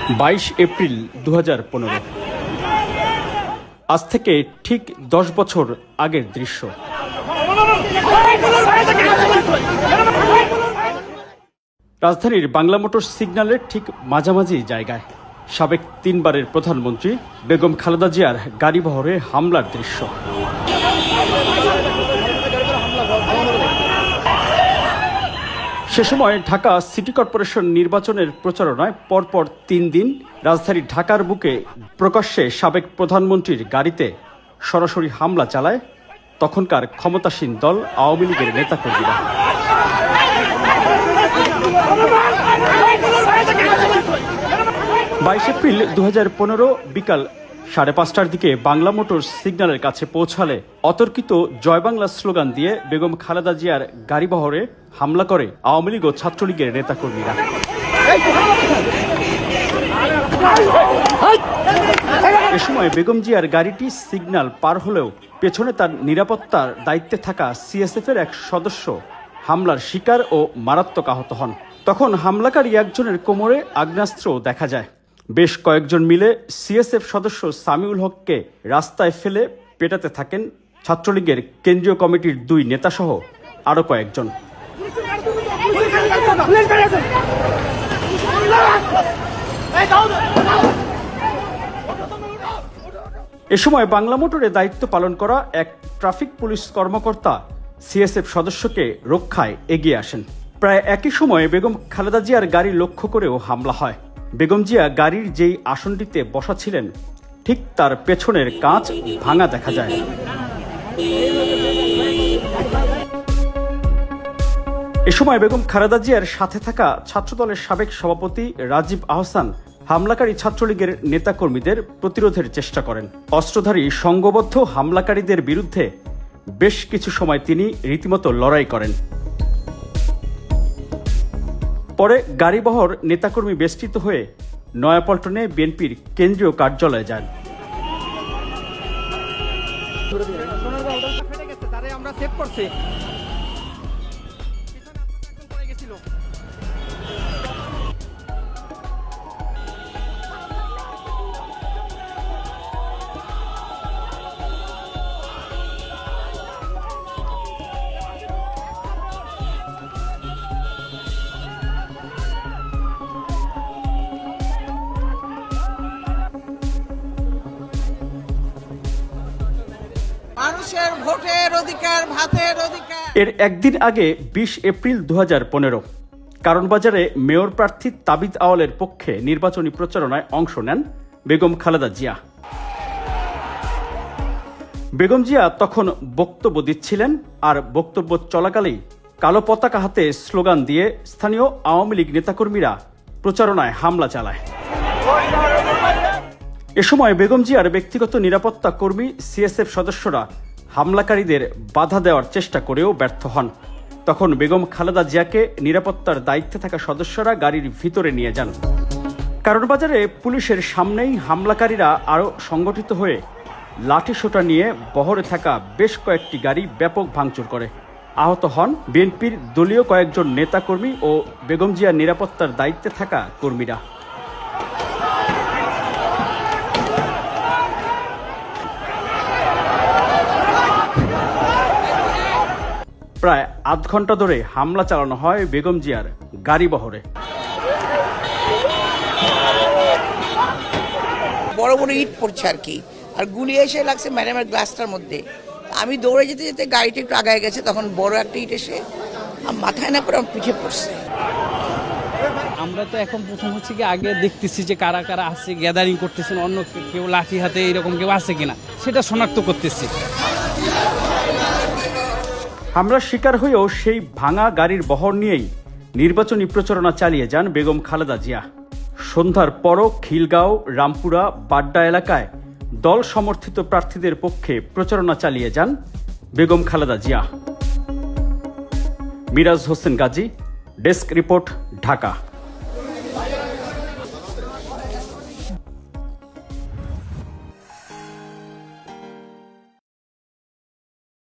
22 April 2015। আজ থেকে ঠিক 10 বছর আগের দৃশ্য। রাজধানীর বাংলা মোটর সিগন্যালের ঠিক মাঝামাঝি জায়গায় সাবেক 3 বারের প্রধানমন্ত্রী বেগম খালেদা জিয়ার গাড়িবহরে হামলার দৃশ্য। সে সময় ঢাকা সিটি কর্পোরেশন নির্বাচনের প্রচারণায় পরপর 3 দিন রাজধানী ঢাকার বুকে প্রকাশ্যে সাবেক প্রধানমন্ত্রীর গাড়িতে সরাসরি হামলা চালায় তখনকার ক্ষমতাসীন দল আওয়ামী লীগের নেতাকর্মীরা। 22 এপ্রিল 2015 বিকাল 5:30টার দিকে বাংলা মোটর সিগন্যালের কাছে পৌঁছালে অতর্কিত জয় বাংলা স্লোগান দিয়ে বেগম খালেদা জিয়ার গাড়িবহরে হামলা করে আওয়ামী লীগ ও ছাত্রলীগের নেতাকর্মীরা। এ সময় বেগম জিয়ার গাড়িটি সিগন্যাল পার হলেও পেছনে তার নিরাপত্তার দায়িত্বে থাকা সিএসএফের এক সদস্য হামলার শিকার ও মারাত্মক আহত হন। তখন হামলাকারী একজনের কোমরে আগ্নেয়াস্ত্র দেখা যায়। বেশ কয়েকজন মিলে সিএসএফ সদস্য সামিউল হককে রাস্তায় ফেলে পেটাতে থাকেন ছাত্রলীগের কেন্দ্রীয় কমিটির 2 নেতাসহ আরও কয়েকজন। এ সময় বাংলা মোটরে দায়িত্ব পালন করা এক ট্রাফিক পুলিশ কর্মকর্তা সিএসএফ সদস্যকে রক্ষায় এগিয়ে আসেন। প্রায় একই সময়ে বেগম খালেদা জিয়ার গাড়ি লক্ষ্য করেও হামলা হয়। বেগম জিয়া গাড়ির যেই আসনটিতে বসা ছিলেন ঠিক তার পেছনের কাঁচ ভাঙা দেখা যায়। এ সময় বেগম খালেদা জিয়ার সাথে থাকা ছাত্রদলের সাবেক সভাপতি রাজীব আহসান হামলাকারী ছাত্রলীগের নেতাকর্মীদের প্রতিরোধের চেষ্টা করেন। অস্ত্রধারী সংঘবদ্ধ হামলাকারীদের বিরুদ্ধে বেশ কিছু সময় তিনি রীতিমতো লড়াই করেন। পরে গাড়িবহর নেতাকর্মী বেষ্টিত হয়ে নয়াপল্টনে বিএনপির কেন্দ্রীয় কার্যালয়ে যান। মানুষের ভোটের অধিকার, ভাতের অধিকার। এর একদিন আগে 20 এপ্রিল 2015 কারণ বাজারে মেয়র প্রার্থী তাবিদ আওয়ালের পক্ষে নির্বাচনী প্রচারণায় অংশ নেন বেগম খালেদা জিয়া। বেগম জিয়া তখন বক্তব্য দিচ্ছিলেন আর বক্তব্য চলাকালেই কালো পতাকা হাতে স্লোগান দিয়ে স্থানীয় আওয়ামী লীগ নেতাকর্মীরা প্রচারণায় হামলা চালায়। এ সময় বেগম জিয়ার ব্যক্তিগত নিরাপত্তা কর্মী সিএসএফ সদস্যরা হামলাকারীদের বাধা দেওয়ার চেষ্টা করেও ব্যর্থ হন। তখন বেগম খালেদা জিয়াকে নিরাপত্তার দায়িত্বে থাকা সদস্যরা গাড়ির ভিতরে নিয়ে যান। কারণ বাজারে পুলিশের সামনেই হামলাকারীরা আরও সংগঠিত হয়ে লাঠিসোঁটা নিয়ে বহরে থাকা বেশ কয়েকটি গাড়ি ব্যাপক ভাঙচুর করে। আহত হন বিএনপির দলীয় কয়েকজন নেতাকর্মী ও বেগম জিয়ার নিরাপত্তার দায়িত্বে থাকা কর্মীরা। প্রায় আধ ঘন্টা ধরে হামলা চালানো হয় বেগম জিয়ার গাড়িবহরে। বড় বড় ইট পড়ছে আর কি, আর গুলি এসে লাগছে ম্যাডামের গ্লাসটার মধ্যে। আমি দৌড়ে যেতে যেতে গাড়িটা একটু আগায় গেছে, তখন বড় একটা ইট এসে মাথায় না করে আমার পিঠে পড়ছে। আমরা তো এখন প্রথম হচ্ছে কি আগে দেখতেছি যে কারা কারা আছে, গ্যাদারিং করতেছেন, অন্য কেউ লাঠি হাতে এরকম কেউ আছে কিনা সেটা শনাক্ত করতেছি। হামলার শিকার হয়েও সেই ভাঙা গাড়ির বহর নিয়েই নির্বাচনী প্রচারণা চালিয়ে যান বেগম খালেদা জিয়া। সন্ধ্যার পরও খিলগাঁও, রামপুরা, বাড্ডা এলাকায় দল সমর্থিত প্রার্থীদের পক্ষে প্রচারণা চালিয়ে যান বেগম খালেদা জিয়া। Miraj Hossain Gazi, desk report, Dhaka.